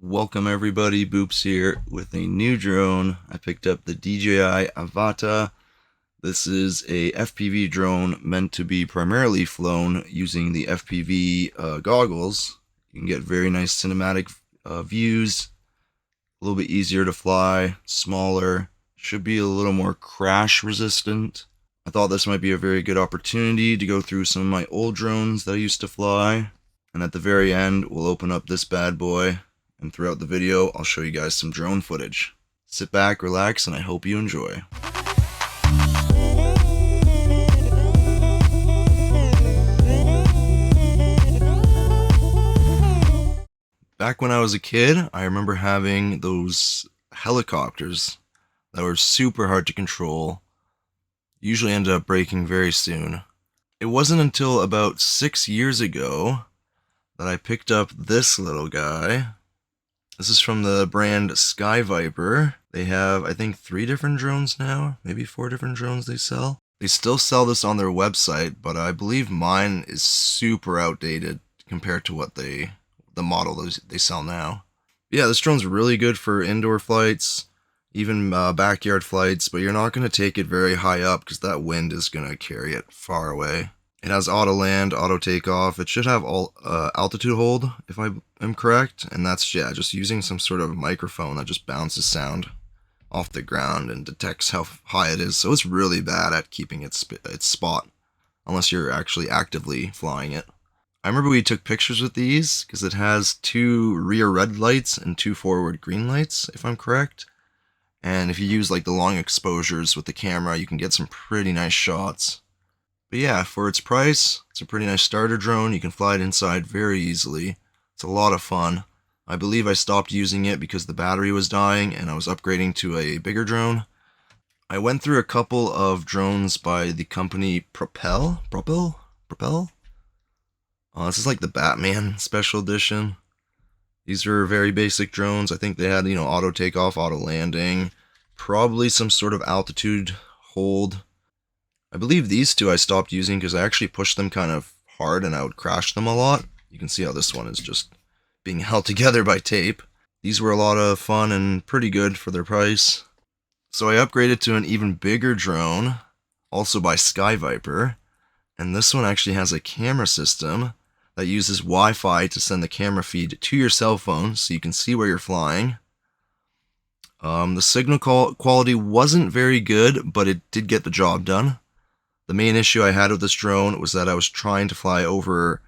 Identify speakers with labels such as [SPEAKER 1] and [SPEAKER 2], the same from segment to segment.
[SPEAKER 1] Welcome everybody, Boops here with a new drone. I picked up the DJI Avata. This is a FPV drone meant to be primarily flown using the FPV goggles. You can get very nice cinematic views, a little bit easier to fly, smaller, should be a little more crash resistant. I thought this might be a very good opportunity to go through some of my old drones that I used to fly. And at the very end, we'll open up this bad boy. And throughout the video, I'll show you guys some drone footage. Sit back, relax, and I hope you enjoy. Back when I was a kid, I remember having those helicopters that were super hard to control. Usually ended up breaking very soon. It wasn't until about 6 years ago that I picked up this little guy. This is from the brand SkyViper. They have, I think, 3 different drones now, maybe 4 different drones they sell. They still sell this on their website, but I believe mine is super outdated compared to what the model they sell now. Yeah, this drone's really good for indoor flights, even backyard flights, but you're not going to take it very high up because that wind is going to carry it far away. It has auto land, auto takeoff. It should have all altitude hold, if I am correct. And that's, just using some sort of microphone that just bounces sound off the ground and detects how high it is. So it's really bad at keeping its spot, unless you're actually actively flying it. I remember we took pictures with these because it has 2 rear red lights and 2 forward green lights, if I'm correct. And if you use like the long exposures with the camera, you can get some pretty nice shots. But yeah, for its price, it's a pretty nice starter drone. You can fly it inside very easily. It's a lot of fun. I believe I stopped using it because the battery was dying and I was upgrading to a bigger drone. I went through a couple of drones by the company Propel. This is like the Batman special edition. These are very basic drones. I think they had, auto takeoff, auto landing, probably some sort of altitude hold. I believe these 2 I stopped using because I actually pushed them kind of hard and I would crash them a lot. You can see how this one is just being held together by tape. These were a lot of fun and pretty good for their price. So I upgraded to an even bigger drone, also by SkyViper. And this one actually has a camera system that uses Wi-Fi to send the camera feed to your cell phone so you can see where you're flying. The signal quality wasn't very good, but it did get the job done. The main issue I had with this drone was that I was trying to fly over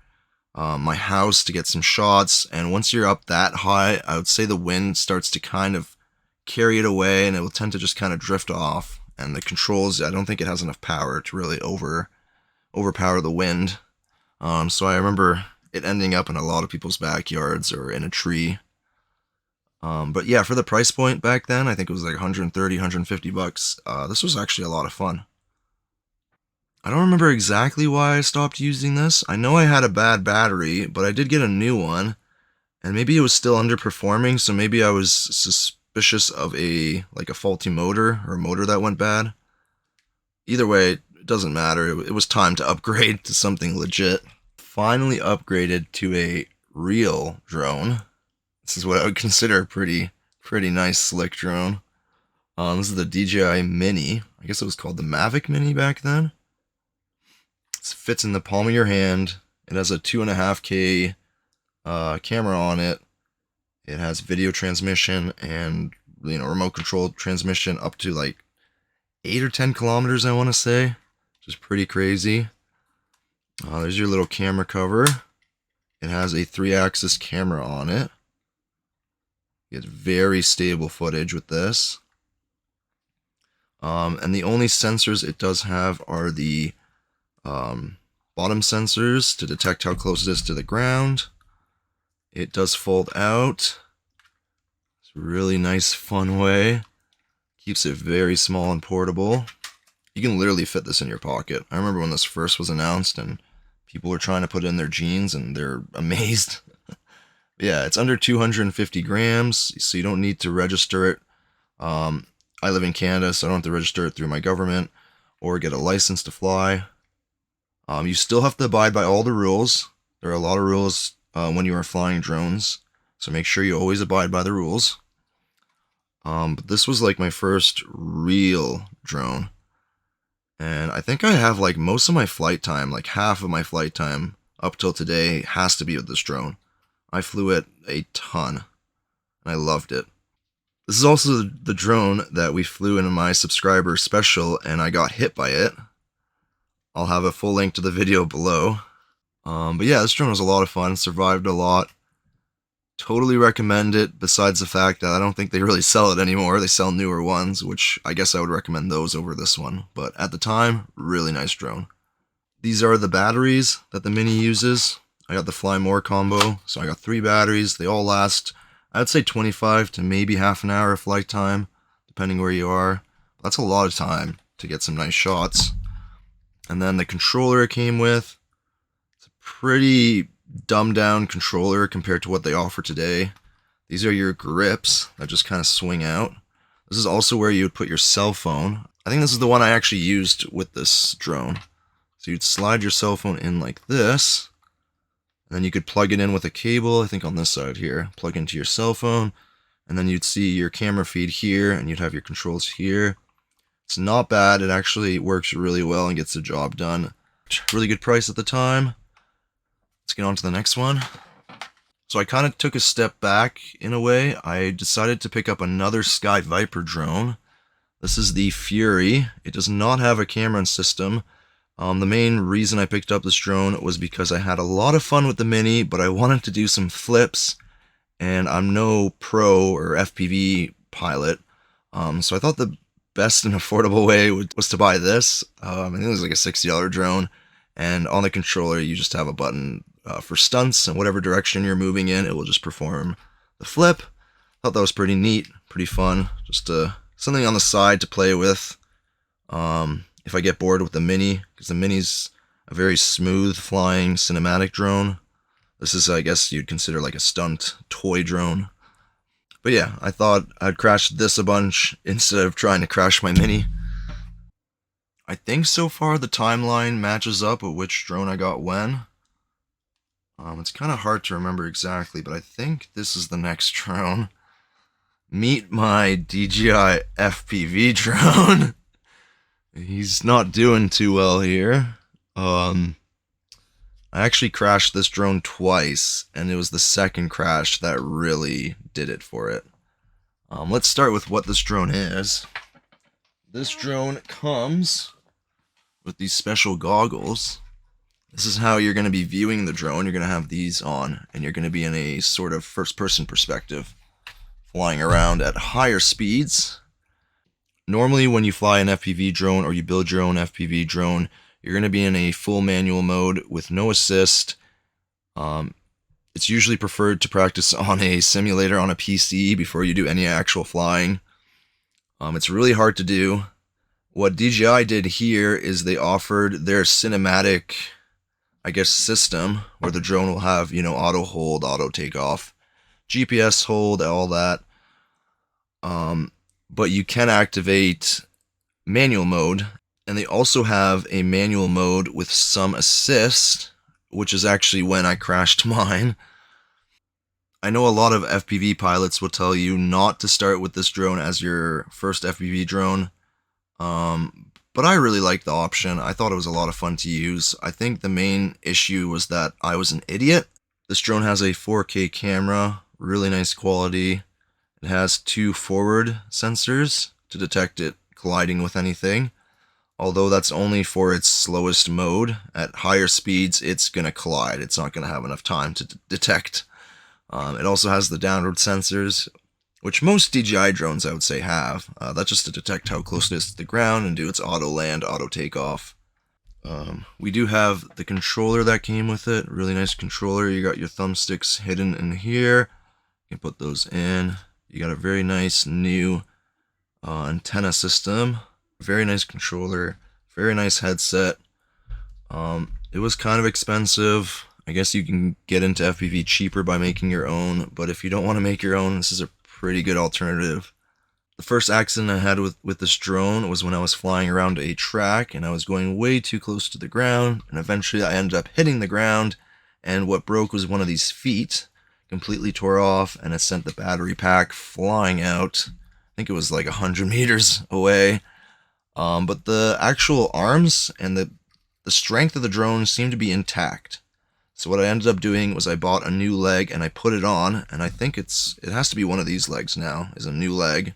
[SPEAKER 1] my house to get some shots, and once you're up that high, I would say the wind starts to kind of carry it away, and it will tend to just kind of drift off. And the controls, I don't think it has enough power to really overpower the wind. So I remember it ending up in a lot of people's backyards or in a tree. But yeah, for the price point back then, I think it was like 130, 150 bucks. This was actually a lot of fun. I don't remember exactly why I stopped using this. I know I had a bad battery, but I did get a new one, and maybe it was still underperforming, so maybe I was suspicious of a faulty motor or a motor that went bad. Either way, it doesn't matter. It was time to upgrade to something legit. Finally upgraded to a real drone. This is what I would consider a pretty nice slick drone. This is the DJI Mini. I guess it was called the Mavic Mini back then. It fits in the palm of your hand. It has a 2.5K camera on it. It has video transmission and remote control transmission up to like 8 or 10 kilometers, I want to say, which is pretty crazy. There's your little camera cover. It has a 3-axis camera on it. You get very stable footage with this. And the only sensors it does have are the bottom sensors to detect how close it is to the ground. It does fold out. It's a really nice, fun way. Keeps it very small and portable. You can literally fit this in your pocket. I remember when this first was announced and people were trying to put it in their jeans and they're amazed. Yeah, it's under 250 grams, so you don't need to register it. I live in Canada, so I don't have to register it through my government or get a license to fly. You still have to abide by all the rules. There are a lot of rules when you are flying drones. so make sure you always abide by the rules. But this was like my first real drone. And I think I have like most of my flight time, like half of my flight time up till today has to be with this drone. I flew it a ton, and I loved it. This is also the drone that we flew in my subscriber special, and I got hit by it. I'll have a full link to the video below. But yeah, this drone was a lot of fun, survived a lot. Totally recommend it, besides the fact that I don't think they really sell it anymore. They sell newer ones, which I guess I would recommend those over this one. But at the time, really nice drone. These are the batteries that the Mini uses. I got the Fly More combo, so I got 3 batteries. They all last, I'd say 25 to maybe half an hour of flight time, depending where you are. That's a lot of time to get some nice shots. And then the controller it came with, it's a pretty dumbed down controller compared to what they offer today. These are your grips that just kind of swing out. This is also where you would put your cell phone. I think this is the one I actually used with this drone. So you'd slide your cell phone in like this, and then you could plug it in with a cable, I think on this side here, plug into your cell phone, and then you'd see your camera feed here, and you'd have your controls here. It's not bad, it actually works really well and gets the job done. Really good price at the time. Let's get on to the next one. So I kind of took a step back in a way. I decided to pick up another SkyViper drone. This is the Fury. It does not have a camera system. The main reason I picked up this drone was because I had a lot of fun with the Mini, but I wanted to do some flips, and I'm no pro or FPV pilot. So I thought the best and affordable way was to buy this. I think it was like a $60 drone, and on the controller you just have a button for stunts, and whatever direction you're moving in, it will just perform the flip. Thought that was pretty neat, pretty fun. Just something on the side to play with if I get bored with the Mini, because the Mini's a very smooth flying cinematic drone. This is, I guess you'd consider like a stunt toy drone. But yeah, I thought I'd crash this a bunch instead of trying to crash my Mini. I think so far the timeline matches up with which drone I got when. It's kind of hard to remember exactly, but I think this is the next drone. Meet my DJI FPV drone. He's not doing too well here. I actually crashed this drone twice, and it was the second crash that really did it for it. Let's start with what this drone is. This drone comes with these special goggles. This is how you're going to be viewing the drone. You're going to have these on, and you're going to be in a sort of first-person perspective, flying around at higher speeds. Normally, when you fly an FPV drone or you build your own FPV drone, you're going to be in a full manual mode with no assist. It's usually preferred to practice on a simulator on a PC before you do any actual flying. It's really hard to do. What DJI did here is they offered their cinematic, I guess, system where the drone will have, auto hold, auto takeoff, GPS hold, all that. But you can activate manual mode, and they also have a manual mode with some assist, which is actually when I crashed mine. I know a lot of FPV pilots will tell you not to start with this drone as your first FPV drone, but I really liked the option. I thought it was a lot of fun to use. I think the main issue was that I was an idiot. This drone has a 4K camera, really nice quality. It has 2 forward sensors to detect it colliding with anything, although that's only for its slowest mode. At higher speeds, it's going to collide. It's not going to have enough time to detect. It also has the downward sensors, which most DJI drones I would say have. That's just to detect how close it is to the ground and do its auto land, auto takeoff. We do have the controller that came with it. Really nice controller. You got your thumbsticks hidden in here. You can put those in. You got a very nice new antenna system. Very nice controller. Very nice headset. It was kind of expensive. I guess you can get into FPV cheaper by making your own, but if you don't want to make your own, this is a pretty good alternative. The first accident I had with this drone was when I was flying around a track and I was going way too close to the ground, and eventually I ended up hitting the ground, and what broke was one of these feet. You completely tore off, and it sent the battery pack flying out. I think it was like 100 meters away. But the actual arms and the strength of the drone seemed to be intact. So what I ended up doing was I bought a new leg and I put it on, and I think it has to be one of these legs now, is a new leg.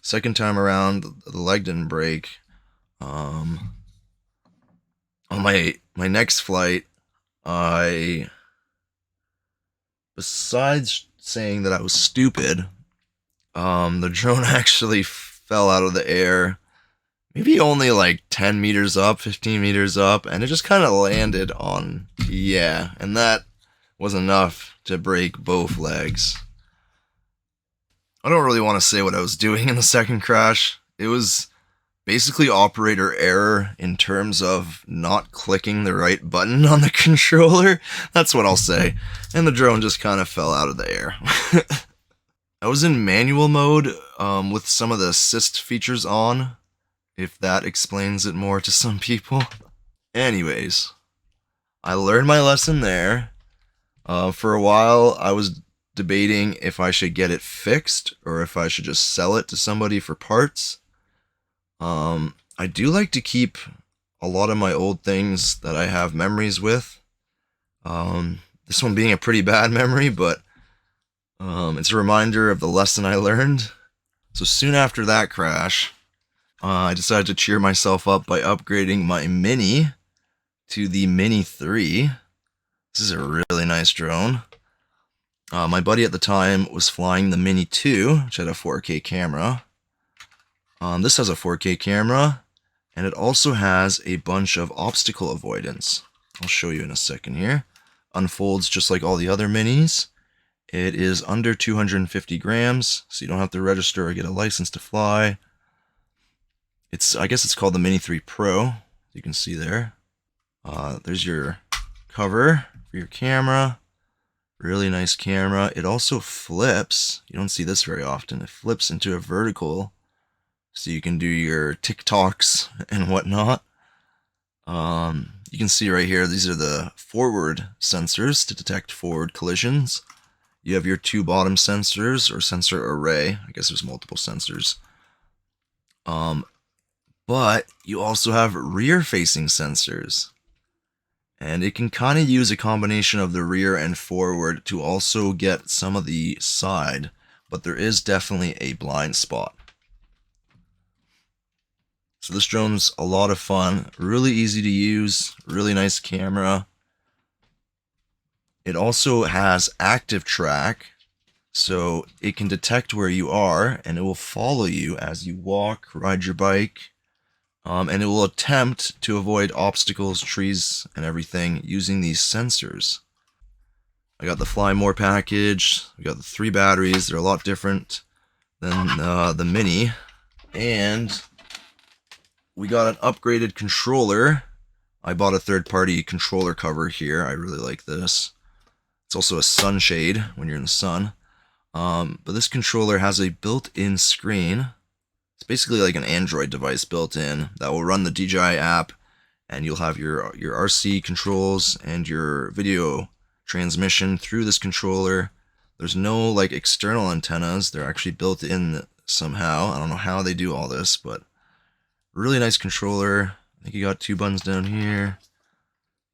[SPEAKER 1] Second time around, the leg didn't break. On my next flight, besides saying that I was stupid, the drone actually fell out of the air, maybe only like 10 meters up, 15 meters up, and it just kind of landed on, and that was enough to break both legs. I don't really want to say what I was doing in the second crash. It was basically operator error in terms of not clicking the right button on the controller. That's what I'll say. And the drone just kind of fell out of the air. I was in manual mode with some of the assist features on, if that explains it more to some people. Anyways, I learned my lesson there. For a while, I was debating if I should get it fixed or if I should just sell it to somebody for parts. I do like to keep a lot of my old things that I have memories with. This one being a pretty bad memory, but it's a reminder of the lesson I learned. So soon after that crash, I decided to cheer myself up by upgrading my Mini to the Mini 3. This is a really nice drone. My buddy at the time was flying the Mini 2, which had a 4K camera. This has a 4K camera, and it also has a bunch of obstacle avoidance. I'll show you in a second here. Unfolds just like all the other Minis. It is under 250 grams, so you don't have to register or get a license to fly. I guess it's called the Mini 3 Pro, you can see there. There's your cover for your camera. Really nice camera. It also flips. You don't see this very often. It flips into a vertical, so you can do your TikToks and whatnot. You can see right here, these are the forward sensors to detect forward collisions. You have your two bottom sensors, or sensor array. I guess there's multiple sensors. But you also have rear-facing sensors. And it can kind of use a combination of the rear and forward to also get some of the side, but there is definitely a blind spot. So this drone's a lot of fun, really easy to use, really nice camera. It also has active track, so it can detect where you are and it will follow you as you walk, ride your bike. And it will attempt to avoid obstacles, trees, and everything using these sensors. I got the Fly More package. We got the 3 batteries. They're a lot different than the Mini. And we got an upgraded controller. I bought a third-party controller cover here. I really like this. It's also a sunshade when you're in the sun. But this controller has a built-in screen. It's basically like an Android device built in that will run the DJI app, and you'll have your RC controls and your video transmission through this controller. There's no like external antennas. They're actually built in somehow. I don't know how they do all this, but really nice controller. I think you got 2 buttons down here.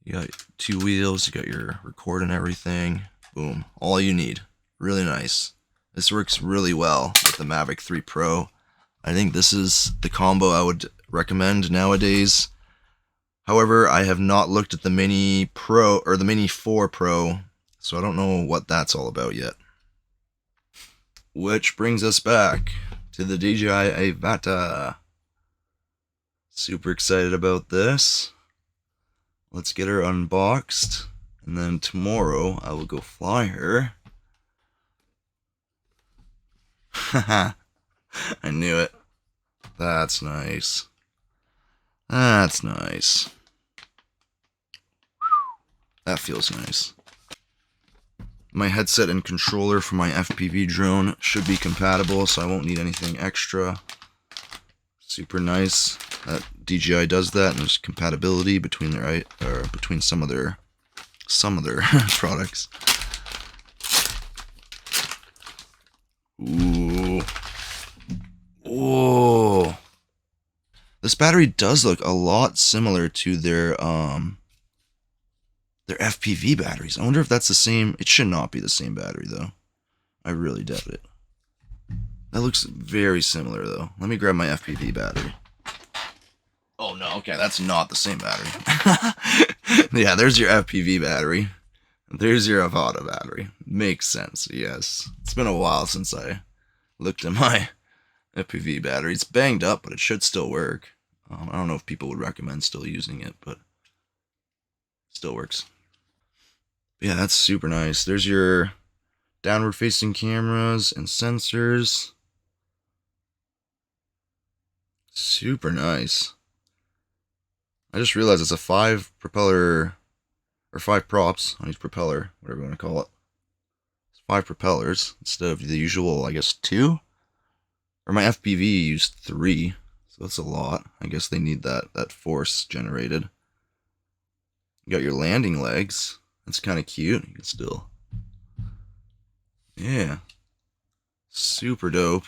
[SPEAKER 1] You got 2 wheels. You got your record and everything. Boom. All you need. Really nice. This works really well with the Mavic 3 Pro. I think this is the combo I would recommend nowadays. However, I have not looked at the Mini Pro or the Mini 4 Pro, so I don't know what that's all about yet. Which brings us back to the DJI Avata. Super excited about this. Let's get her unboxed, and then tomorrow I will go fly her. Haha. I knew it. That's nice. That's nice. That feels nice. My headset and controller for my FPV drone should be compatible, so I won't need anything extra. Super nice that DJI does that, and there's compatibility between their between some of their products. This battery does look a lot similar to their FPV batteries. I wonder if that's the same. It should not be the same battery, though. I really doubt it. That looks very similar, though. Let me grab my FPV battery. Oh, no. Okay, that's not the same battery. Yeah, there's your FPV battery. There's your Avata battery. Makes sense, yes. It's been a while since I looked at my FPV battery. It's banged up, but it should still work. I don't know if people would recommend still using it, but it still works. But yeah, that's super nice. There's your downward facing cameras and sensors. Super nice. I just realized it's a 5 propeller, or 5 props on each propeller, whatever you want to call it. It's 5 propellers instead of the usual, I guess, 2? Or my FPV used 3, so that's a lot. I guess they need that force generated. You got your landing legs. That's kind of cute. You can still... Yeah. Super dope.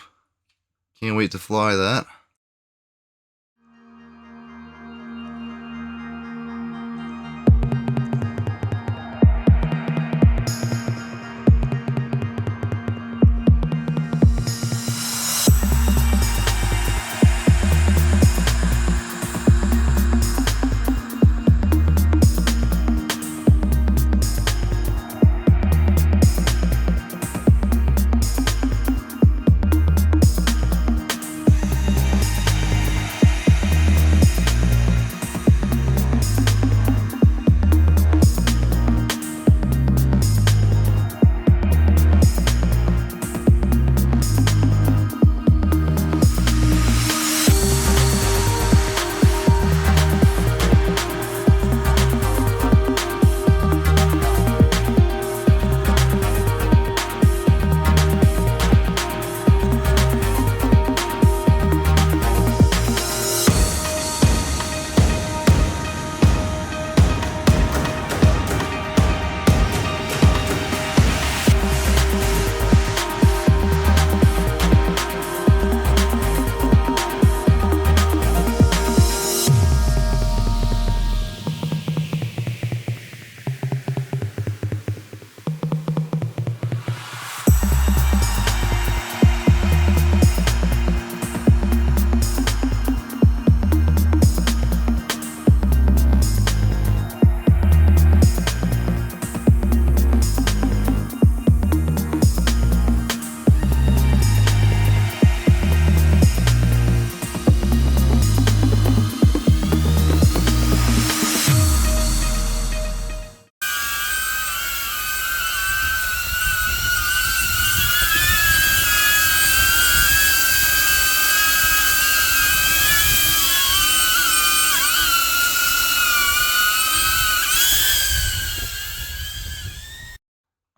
[SPEAKER 1] Can't wait to fly that.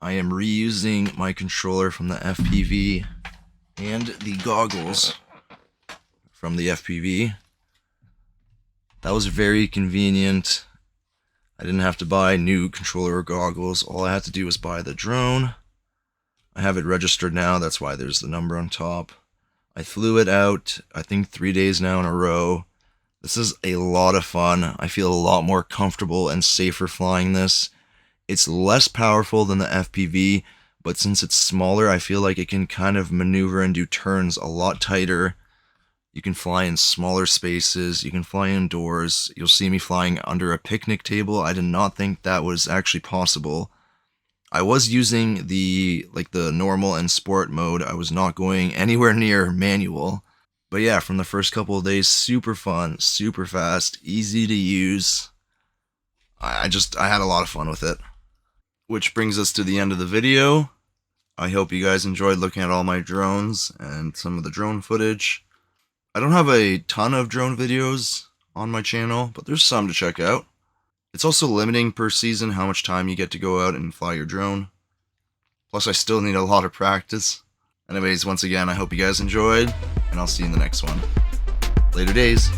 [SPEAKER 1] I am reusing my controller from the FPV and the goggles from the FPV. That was very convenient. I didn't have to buy new controller or goggles. All I had to do was buy the drone. I have it registered now, that's why there's the number on top. I flew it out, I think 3 days now in a row. This is a lot of fun. I feel a lot more comfortable and safer flying this. It's less powerful than the FPV, but since it's smaller, I feel like it can kind of maneuver and do turns a lot tighter. You can fly in smaller spaces, you can fly indoors. You'll see me flying under a picnic table. I did not think that was actually possible. I was using the normal and sport mode. I was not going anywhere near manual. But yeah, from the first couple of days, super fun, super fast, easy to use. I had a lot of fun with it. Which brings us to the end of the video. I hope you guys enjoyed looking at all my drones and some of the drone footage. I don't have a ton of drone videos on my channel, but there's some to check out. It's also limiting per season how much time you get to go out and fly your drone. Plus, I still need a lot of practice. Anyways, once again, I hope you guys enjoyed, and I'll see you in the next one. Later days.